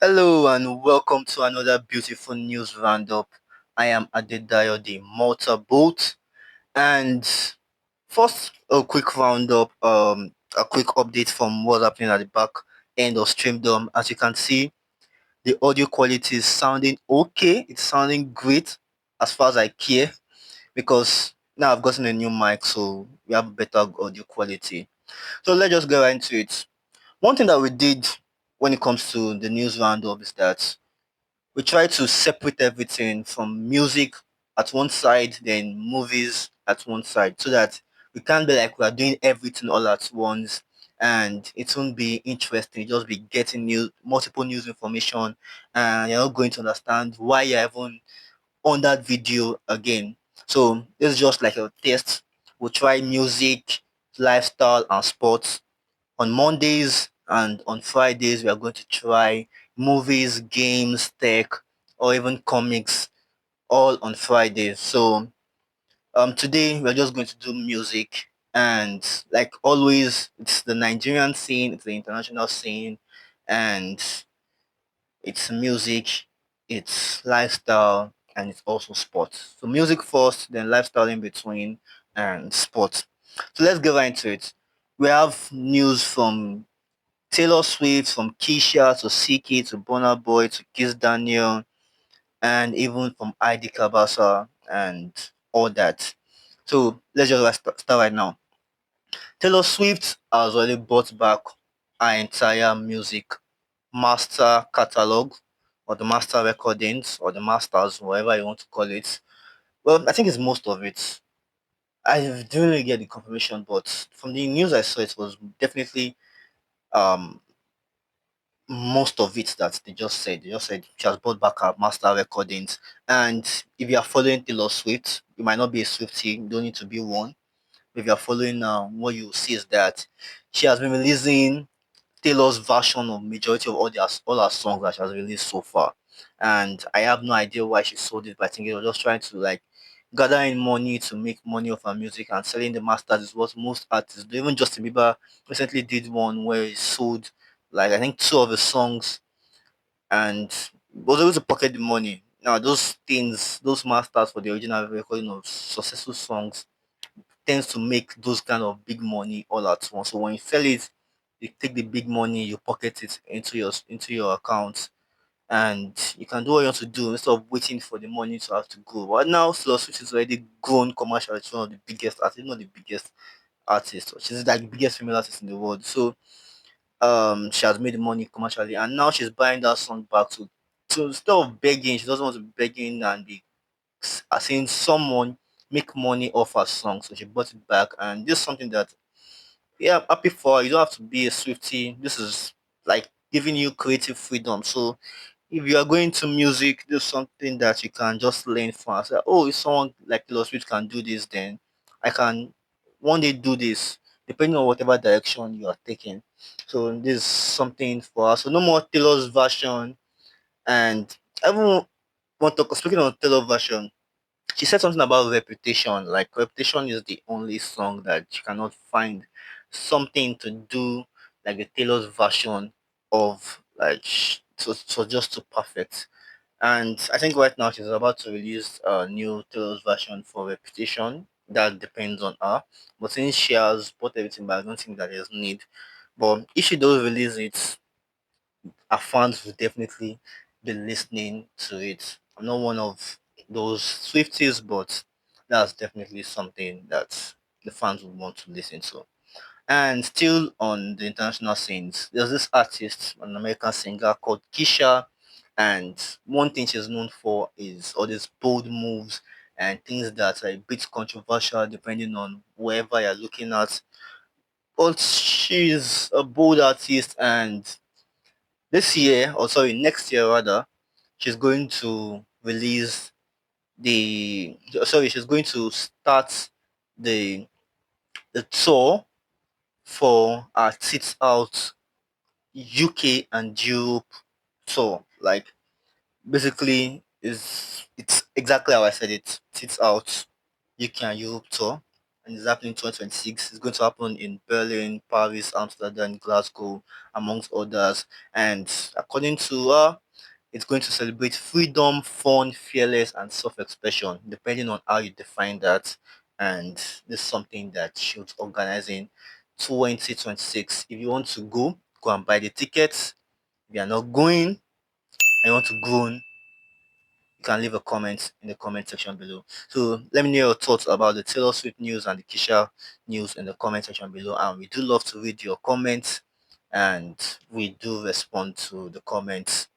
Hello and welcome to another beautiful news roundup. I am Adedayo, the Malta Boat, and first a quick roundup, a quick update from what's happening at the back end of Streamdorm. As you can see, the audio quality is sounding okay. It's sounding great as far as I care because now I've gotten a new mic, so we have better audio quality. So let's just get right into it. One thing that we did when it comes to the news roundup is that we try to separate everything from music at one side, then movies at one side, so that we can't be like we are doing everything all at once, and it won't be interesting. You'll just be getting multiple news information, and you're not going to understand why you're even on that video again. So this is just like a test. We'll try music, lifestyle, and sports on Mondays, and on Fridays we are going to try movies, games, tech, or even comics, all on Fridays. So today we're just going to do music, and like always, it's the Nigerian scene, it's the international scene, and it's music, it's lifestyle, and it's also sports. So music first, then lifestyle in between, and sports. So let's get right into it. We have news from Taylor Swift, from Kesha to Ckay to Burna Boy to Kizz Daniel, and even from ID Cabasa and all that. So let's just start right now. Taylor Swift has already brought back our entire music master catalog, or the master recordings, or the masters, whatever you want to call it. Well, I think it's most of it. I didn't really get the confirmation, but from the news I saw, it was definitely um most of it that they just said she has brought back her master recordings. And if you are following Taylor Swift, you might not be a Swiftie, you don't need to be one. If you are following what you see is that she has been releasing Taylor's version of majority of all her songs that she has released so far. And I have no idea why she sold it, but I think it was just trying to like gather in money to make money off her music, and selling the masters is what most artists do. Even Justin Bieber recently did one where he sold like I think two of his songs and was able to pocket the money. Now those things, those masters for the original recording of successful songs tends to make those kind of big money all at once. So when you sell it, you take the big money, you pocket it into your account, and you can do what you want to do instead of waiting for the money to have to go. But now Taylor Swift is already grown commercially. She's one of the biggest artists, not the biggest artist. She's like the biggest female artist in the world. So she has made money commercially, and now she's buying that song back to instead of begging, she doesn't want to be begging and be seeing someone make money off her song, so she bought it back. And this is something that, yeah, I'm happy for her. You don't have to be a Swifty. This is like giving you creative freedom. So if you are going to music, there's something that you can just learn from and say, oh, if someone like Taylor Swift can do this, then I can one day do this, depending on whatever direction you are taking. So this is something for us. So no more Taylor's version. And I even want to, speaking of Taylor version, she said something about Reputation. Like Reputation is the only song that you cannot find something to do like the Taylor's version of, like so just too perfect. And I think right now she's about to release a new Taylor's version for Reputation. That depends on her. But since she has bought everything, but I don't think that there's need. But if she does release it, our fans will definitely be listening to it. I'm not one of those Swifties, but that's definitely something that the fans will want to listen to. And still on the international scenes, there's this artist, an American singer called Kesha, and one thing she's known for is all these bold moves and things that are a bit controversial depending on wherever you're looking at. But she's a bold artist, and this year, or sorry, next year rather, she's going to release she's going to start the the tour for our Tits Out UK and Europe tour. Like basically is it's exactly how I said it. Tits Out UK and Europe tour. and it's happening in 2026. It's going to happen in Berlin, Paris, Amsterdam, Glasgow, amongst others. And according to her, it's going to celebrate freedom, fun, fearless, and self-expression, depending on how you define that. And this is something that she's organizing 2026. If you want to go and buy the tickets. If you are not going and you want to go, you can leave a comment in the comment section below. So let me know your thoughts about the Taylor Swift news and the Kesha news in the comment section below. And we do love to read your comments, and we do respond to the comments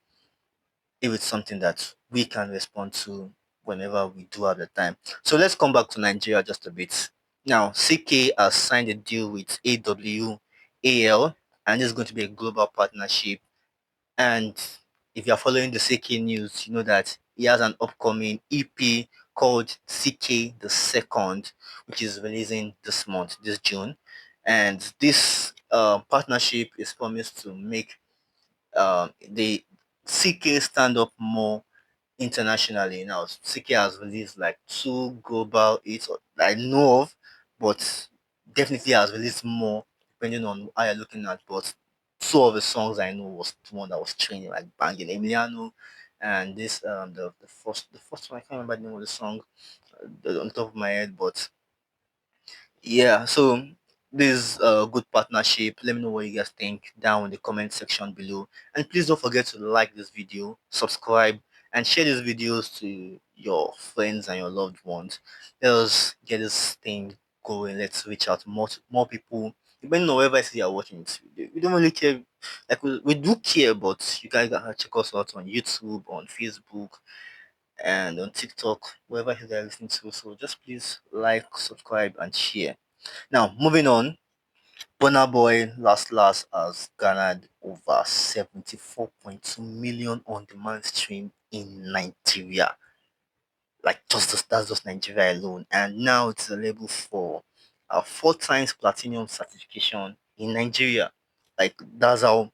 if it's something that we can respond to whenever we do have the time. So let's come back to Nigeria just a bit. Now, Ckay has signed a deal with AWAL, and this is going to be a global partnership. And if you're following the CK news, you know that he has an upcoming EP called CK the Second, which is releasing this month, this June. And this partnership is promised to make the CK stand up more internationally. Now, CK has released like two global hits that I know of, but definitely has released more depending on how you're looking at. But two of the songs I know was the one that was training like banging Emiliano, and this the first one I can't remember the name of the song on top of my head, but yeah, so this is a good partnership. Let me know what you guys think down in the comment section below. And please don't forget to like this video, subscribe, and share these videos to your friends and your loved ones. Let us get this thing going. Let's reach out to more people. Depending on wherever I see you're watching it, we don't really care. Like we do care, but you guys can check us out on YouTube, on Facebook, and on TikTok, wherever you're listening to. So just please like, subscribe, and share. Now, moving on, Burna Boy Last Last has garnered over 74.2 million on-demand stream in Nigeria. Like that's just Nigeria alone, and now it's a label for a 4 times platinum certification in Nigeria. Like that's how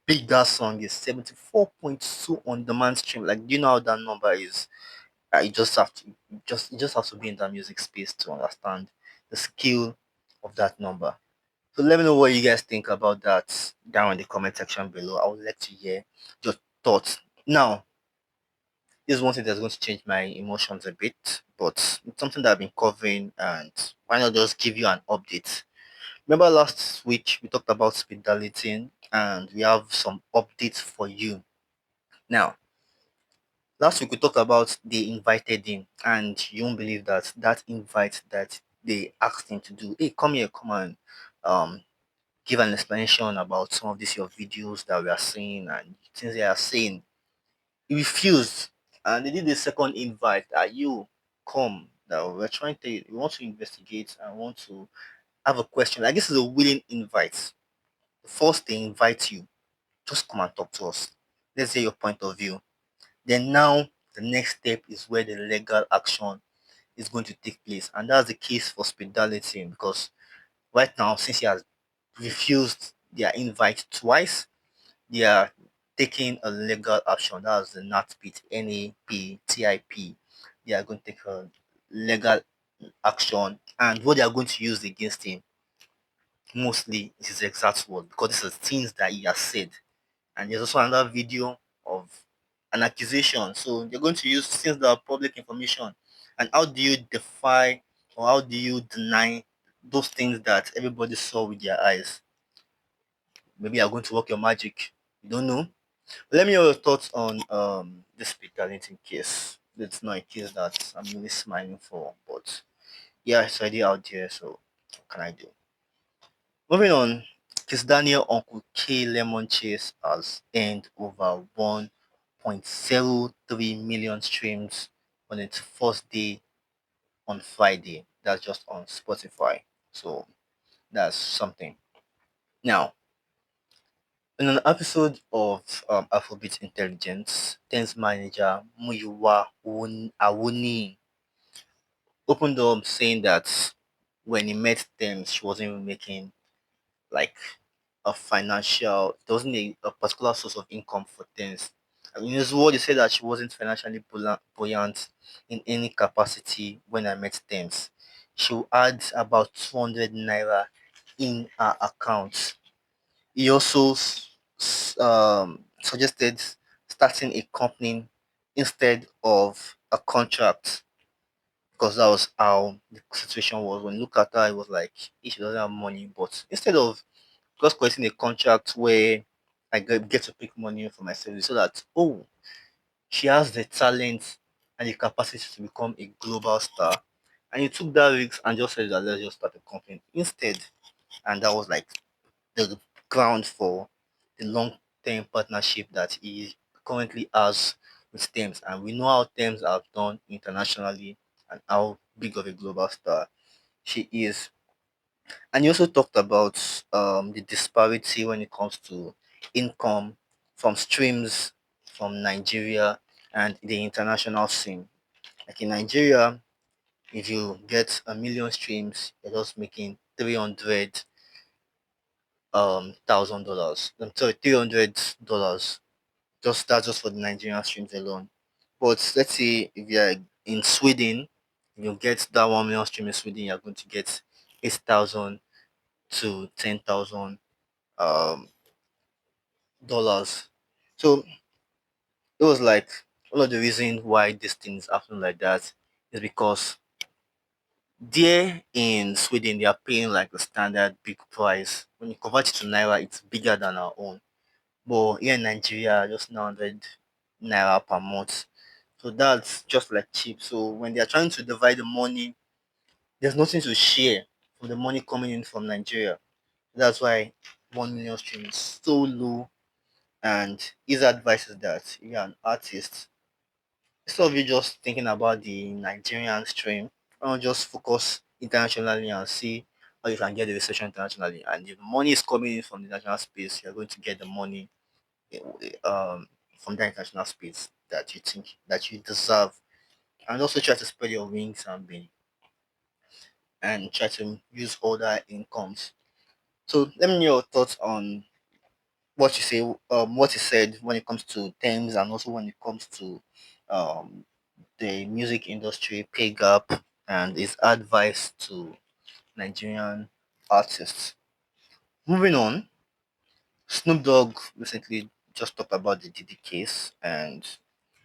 big that song is. 74.2 on-demand stream. Like, do you know how that number is? You just have to you just have to be in that music space to understand the skill of that number. So let me know what you guys think about that down in the comment section below. I would like to hear your thoughts. Now, this is one thing that's going to change my emotions a bit, but it's something that I've been covering, and why not just give you an update? Remember last week we talked about speed Darlington, and we have some updates for you. Now, last week we talked about they invited him, and you won't believe that that invite that they asked him to do. Hey, come here, come on, give an explanation about some of these your videos that we are seeing and things they are saying. He refused, and they did the second invite that you come. That we're trying to we want to investigate and want to have a question. Like this is a willing invite. The first they invite you, just come and talk to us. Let's hear your point of view. Then now the next step is where the legal action is going to take place, and that's the case for Spidality because right now since he has refused their invite twice, they are taking a legal action. That's the NATPIT, NAPTIP. They are going to take a legal action, and what they are going to use against him mostly is his exact word because this is things that he has said. And there's also another video of an accusation. So they're going to use things that are public information. And how do you defy or how do you deny those things that everybody saw with their eyes? Maybe you're going to work your magic. You don't know. Let me know your thoughts on this Peter case. It's not a case that I'm really smiling for, but yeah, it's already out there. So what can I do? Moving on, Kizz Daniel Uncle K Lemon Chase has earned over 1.03 million streams on its first day on Friday. That's just on Spotify. So that's something. Now, in an episode of Afrobeat Intelligence, Tems manager Muyiwa Awuni opened up saying that when he met Tems, she wasn't even making like a financial, there wasn't a particular source of income for things. I mean, in his word, he said that she wasn't financially buoyant in any capacity when I met Thames. she will add about 200 naira in her account. He also suggested starting a company instead of a contract, because that was how the situation was. When you look at her, it was like if she doesn't have money, but instead of just creating a contract where I get to pick money for myself, so that she has the talent and the capacity to become a global star. And he took that risk and just said that let's just start a company instead. And that was like the ground for the long term partnership that he currently has with Tems. And we know how Tems have done internationally and how big of a global star she is. And he also talked about the disparity when it comes to income from streams from Nigeria and the international scene. Like in Nigeria, if you get a million streams, you're just making 300 $1,000. I'm sorry, $300. Just for the Nigerian streams alone. But let's say if you're in Sweden, you get that 1 million stream in Sweden, you're going to get 8,000 to 10,000 um dollars. So it was like one of the reasons why these things happen like that is because there in Sweden they are paying like the standard big price. When you convert it to naira, it's bigger than our own. But here in Nigeria, just 900 naira per month. So that's just like cheap. So when they are trying to divide the money, there's nothing to share from the money coming in from Nigeria. That's why 1 million stream is so low. And his advice is that if you're an artist, instead of you just thinking about the Nigerian stream, why not just focus internationally and see how you can get the recession internationally. And if money is coming in from the national space, you're going to get the money eh, um, from the international space that you think that you deserve. And also try to spread your wings and be and try to use other incomes. So let me know your thoughts on what you say, what you said when it comes to Thames and also when it comes to um, the music industry pay gap and his advice to Nigerian artists. Moving on, Snoop Dogg recently just talked about the Diddy case, and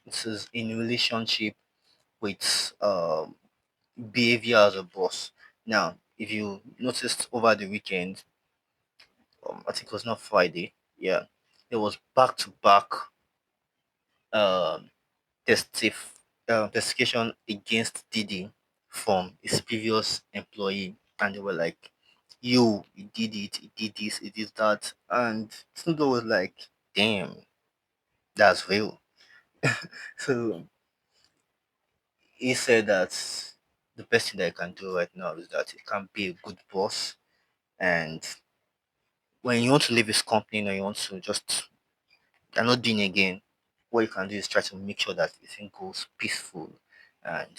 this is in relationship with behavior as a boss. Now, if you noticed over the weekend, I think it was not Friday, yeah, there was back to back testif- testification against Diddy from his previous employee, and they were like, "You, he did it, he did this, he did that," and Snoop Dogg was like, "Damn, that's real." So he said that the best thing that he can do right now is that he can be a good boss, and when you want to leave his company or you want to just you're not doing again, what you can do is try to make sure that everything goes peaceful and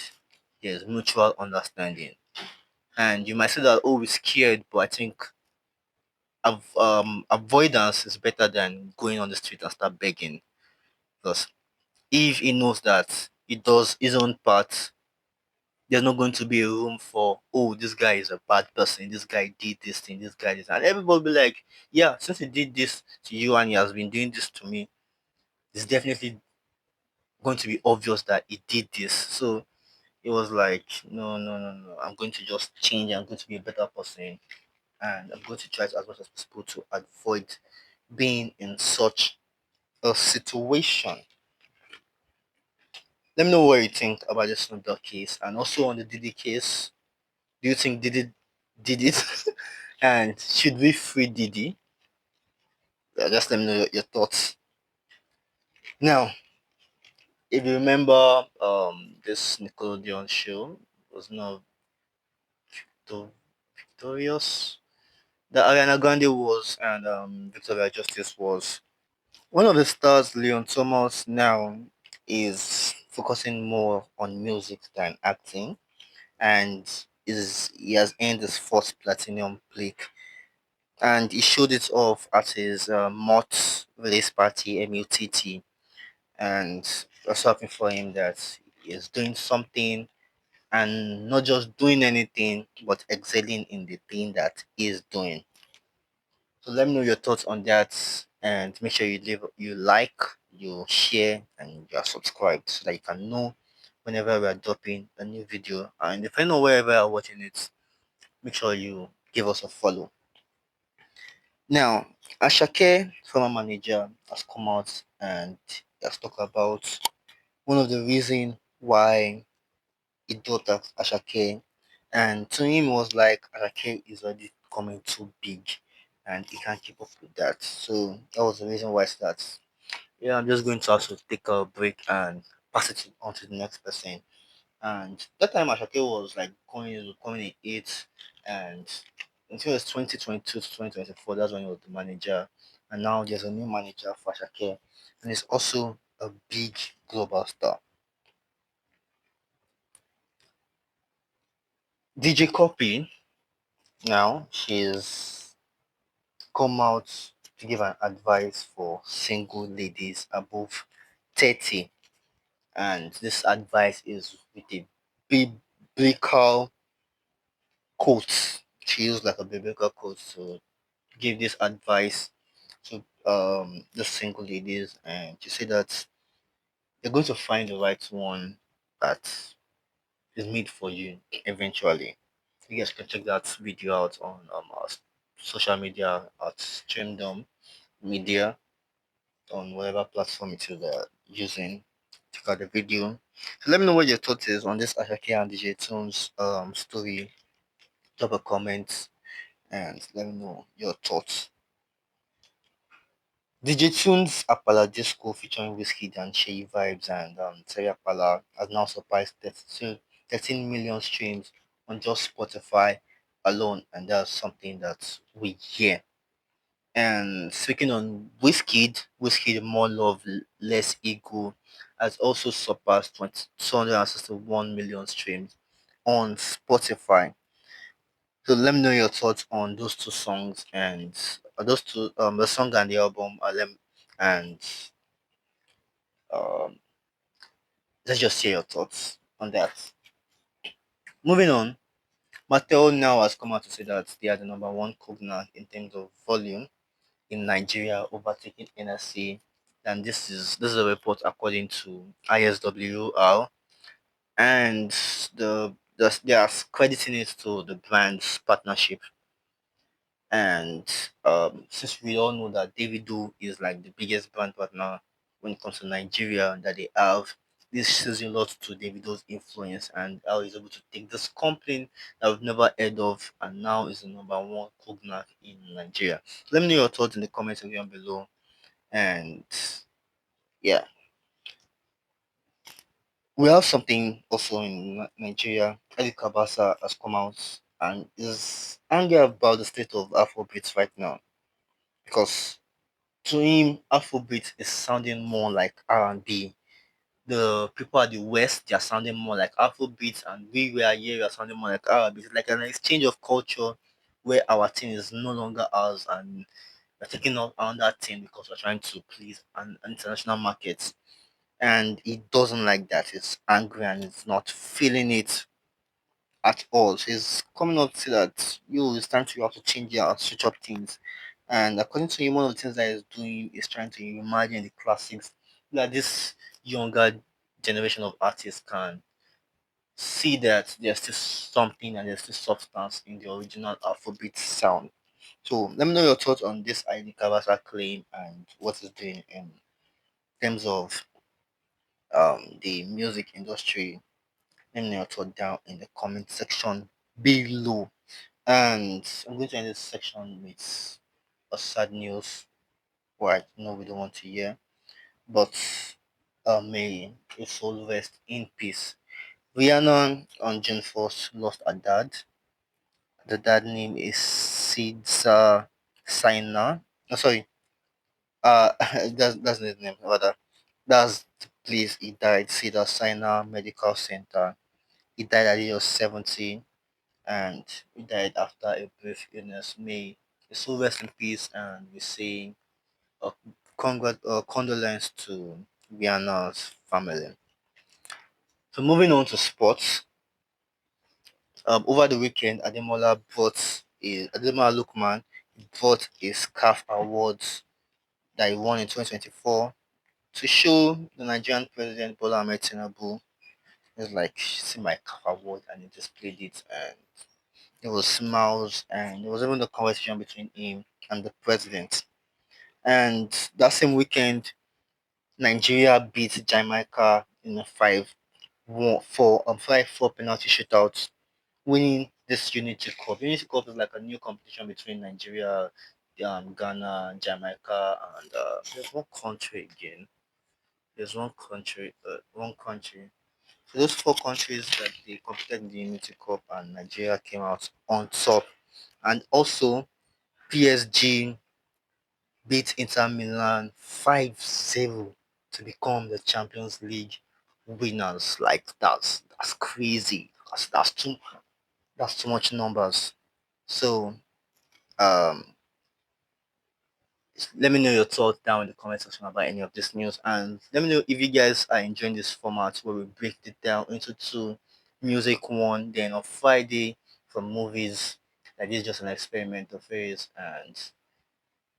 there's mutual understanding. And you might say that, oh, we're scared, but I think avoidance is better than going on the street and start begging. Because if he knows that he does his own part, there's not going to be a room for, oh, this guy is a bad person, this guy did this thing, this guy did, and everybody will be like, yeah, since he did this to you and he has been doing this to me, it's definitely going to be obvious that he did this. So it was like, no, no, no, no. I'm going to just change. I'm going to be a better person, and I'm going to try to, as much as possible to avoid being in such a situation. Let me know what you think about the Snoop Dogg case, and also on the Diddy case. Do you think Diddy did it? And should we free Diddy? Just let me know your thoughts. Now, if you remember, this Nickelodeon show was not victorious that Ariana Grande was and Victoria Justice was. One of the stars, Leon Thomas, now is focusing more on music than acting, and is he has earned his first platinum plaque, and he showed it off at his MOT release party, MUTT, and was hoping for him that he is doing something and not just doing anything but excelling in the thing that he is doing. So let me know your thoughts on that, and make sure you like, you share, and you are subscribed so that you can know whenever we are dropping a new video. And if you know wherever you are watching it, make sure you give us a follow. Now, Ashake, former manager, has come out and has talked about one of the reasons why he dropped Ashake, and to him was like Ashake is already becoming too big, and he can't keep up with that. So that was the reason why it starts. Yeah, I'm just going to have to take a break and pass it on to the next person. And that time Ashake was like coming in eighth, and until it was 2022 to 2024, that's when he was the manager. And now there's a new manager for Ashake, and he's also a big global star. DJ Cuppy, now she's come out to give an advice for single ladies above 30, and this advice is with a biblical quote. She used like a biblical quote to give this advice to the single ladies, and she said that you're going to find the right one that is made for you eventually. You guys can check that video out on our social media at Streamdorm Media on whatever platform it is they're using. Check out the video. So let me know what your thoughts is on this Ashake and DJ Tunes story. Drop a comment and let me know your thoughts. DJ Tunes Apala Disco featuring Wizkid and Shay Vibes and Terry Apala has now surpassed 13 million streams on just Spotify alone, and that's something that we hear. And speaking on Wizkid More Love, Less Ego has also surpassed 261 million streams on Spotify. So let me know your thoughts on those two songs and those two the song and the album. And um, let's just hear your thoughts on that. Moving on, Martell now has come out to say that they are the number one cognac in terms of volume in Nigeria, overtaking NSC. And this is a report according to ISWR, and they are crediting it to the brand's partnership. And since we all know that Davido is like the biggest brand partner when it comes to Nigeria that they have, this says a lot to Davido's influence and how he's able to take this company that we've never heard of and now is the number one cognac in Nigeria. Let me know your thoughts in the comment section below. And yeah, we have something also in Nigeria. Ali Cabasa has come out and is angry about the state of Afrobeats right now because to him, Afrobeat is sounding more like R&B. The people at the West, they are sounding more like Afrobeat, and we are here, we are sounding more like R&B. It's like an exchange of culture where our thing is no longer ours, and we're taking on that thing because we're trying to please an international market. And he doesn't like that. He's angry and he's not feeling it at all. So he's coming up to say that it's time to you have to change your switch up things. And according to him, one of the things that he's doing is trying to imagine the classics that this younger generation of artists can see that there's still something and there's still substance in the original Afrobeat sound. So let me know your thoughts on this ID Cabasa claim and what it's doing in terms of the music industry. Let me know your thoughts down in the comment section below. And I'm going to end this section with a sad news, what I know we don't want to hear. But may his soul rest in peace. Rihanna on June 1st lost a dad. The dad name is Sidsa Saina. No, sorry. Uh, that's his name, rather. That's the place he died, Sidsa Saina Medical Center. He died at the age of 70, and he died after a brief illness. May his soul rest in peace, and we say a condolence to Rihanna's family. So moving on to sports. Over the weekend, Ademola Lookman brought his CAF awards that he won in 2024 to show the Nigerian president Bola Ahmed Tinubu. It's like, see my CAF award, and he displayed it, and there was smiles, and there was even a conversation between him and the president. And that same weekend, Nigeria beat Jamaica in a 5-4 penalty shootout, winning this Unity Cup. Unity Cup is like a new competition between Nigeria, Ghana, Jamaica, and there's one country again. There's one country. So those four countries that they competed in the Unity Cup, and Nigeria came out on top. And also, PSG beat Inter Milan 5-0 to become the Champions League winners. Like that's crazy. That's too much numbers. So um let me know your thoughts down in the comment section about any of this news, and let me know if you guys are enjoying this format where we break it down into two: music one, then on Friday from movies. Like this is just an experimental phase, and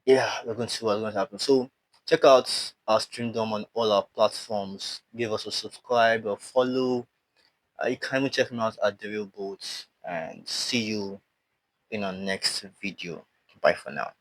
yeah, we're going to see what's going to happen. So check out our Streamdorm on all our platforms. Give us a subscribe or follow. You can even check me out at the Real Boats, and see you in our next video. Bye for now.